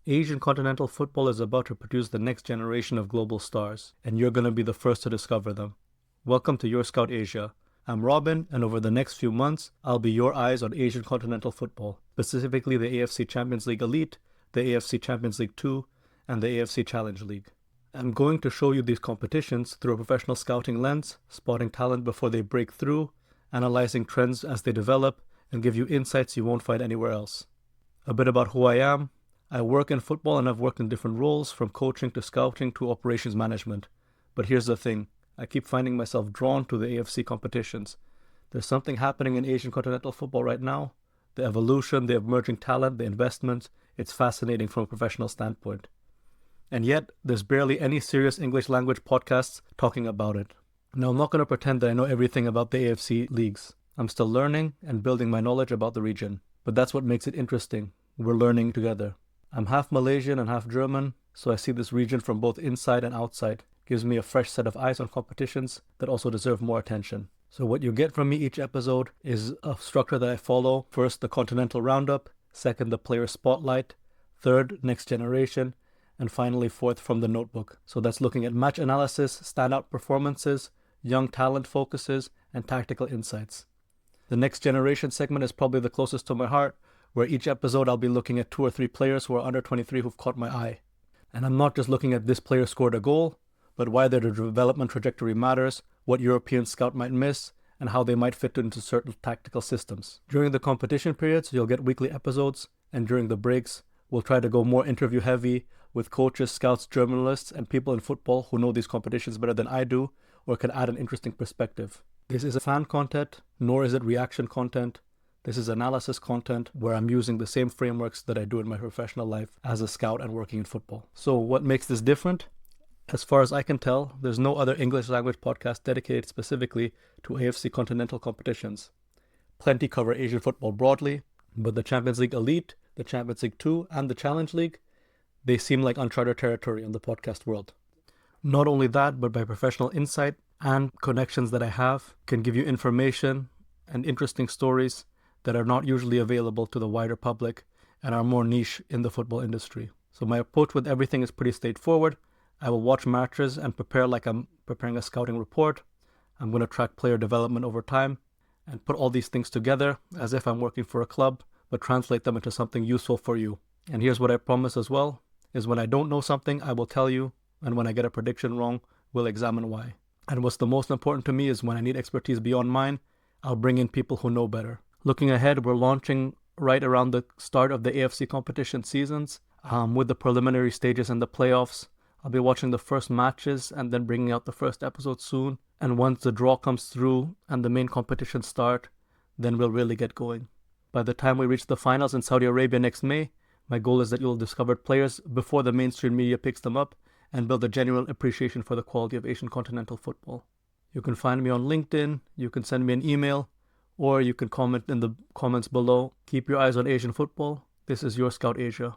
Asian continental football is about to produce the next generation of global stars, and you're going to be the first to discover them. Welcome to Your Scout Asia. I'm Robin, and over the next few months, I'll be your eyes on Asian continental football, specifically the AFC Champions League Elite, the AFC Champions League 2, and the AFC Challenge League. I'm going to show you these competitions through a professional scouting lens, spotting talent before they break through, analyzing trends as they develop, and give you insights you won't find anywhere else. A bit about who I am. I work in football and I've worked in different roles, from coaching to scouting to operations management. But here's the thing, I keep finding myself drawn to the AFC competitions. There's something happening in Asian continental football right now. The evolution, the emerging talent, the investment, it's fascinating from a professional standpoint. And yet, there's barely any serious English language podcasts talking about it. Now, I'm not going to pretend that I know everything about the AFC leagues. I'm still learning and building my knowledge about the region. But that's what makes it interesting. We're learning together. I'm half Malaysian and half German, so I see this region from both inside and outside. Gives me a fresh set of eyes on competitions that also deserve more attention. So what you get from me each episode is a structure that I follow. First, the Continental Roundup. Second, the Player Spotlight. Third, Next Generation. And finally, fourth, From the Notebook. So that's looking at match analysis, standout performances, young talent focuses, and tactical insights. The Next Generation segment is probably the closest to my heart, where each episode I'll be looking at 2 or 3 players who are under 23 who've caught my eye. And I'm not just looking at this player scored a goal, but why their development trajectory matters, what European scout might miss, and how they might fit into certain tactical systems. During the competition periods, you'll get weekly episodes, and during the breaks, we'll try to go more interview heavy with coaches, scouts, journalists, and people in football who know these competitions better than I do, or can add an interesting perspective. This isn't fan content, nor is it reaction content. This is analysis content where I'm using the same frameworks that I do in my professional life as a scout and working in football. So what makes this different? As far as I can tell, there's no other English language podcast dedicated specifically to AFC continental competitions. Plenty cover Asian football broadly, but the Champions League Elite, the Champions League 2, and the Challenge League, they seem like uncharted territory in the podcast world. Not only that, but my professional insight and connections that I have can give you information and interesting stories that are not usually available to the wider public and are more niche in the football industry. So my approach with everything is pretty straightforward. I will watch matches and prepare like I'm preparing a scouting report. I'm going to track player development over time and put all these things together as if I'm working for a club, but translate them into something useful for you. And here's what I promise as well, is when I don't know something, I will tell you, and when I get a prediction wrong, we'll examine why. And what's the most important to me is when I need expertise beyond mine, I'll bring in people who know better. Looking ahead, we're launching right around the start of the AFC competition seasons with the preliminary stages and the playoffs. I'll be watching the first matches and then bringing out the first episode soon. And once the draw comes through and the main competitions start, then we'll really get going. By the time we reach the finals in Saudi Arabia next May, my goal is that you'll discover players before the mainstream media picks them up and build a genuine appreciation for the quality of Asian continental football. You can find me on LinkedIn, you can send me an email, or you can comment in the comments below. Keep your eyes on Asian football. This is Your Scout Asia.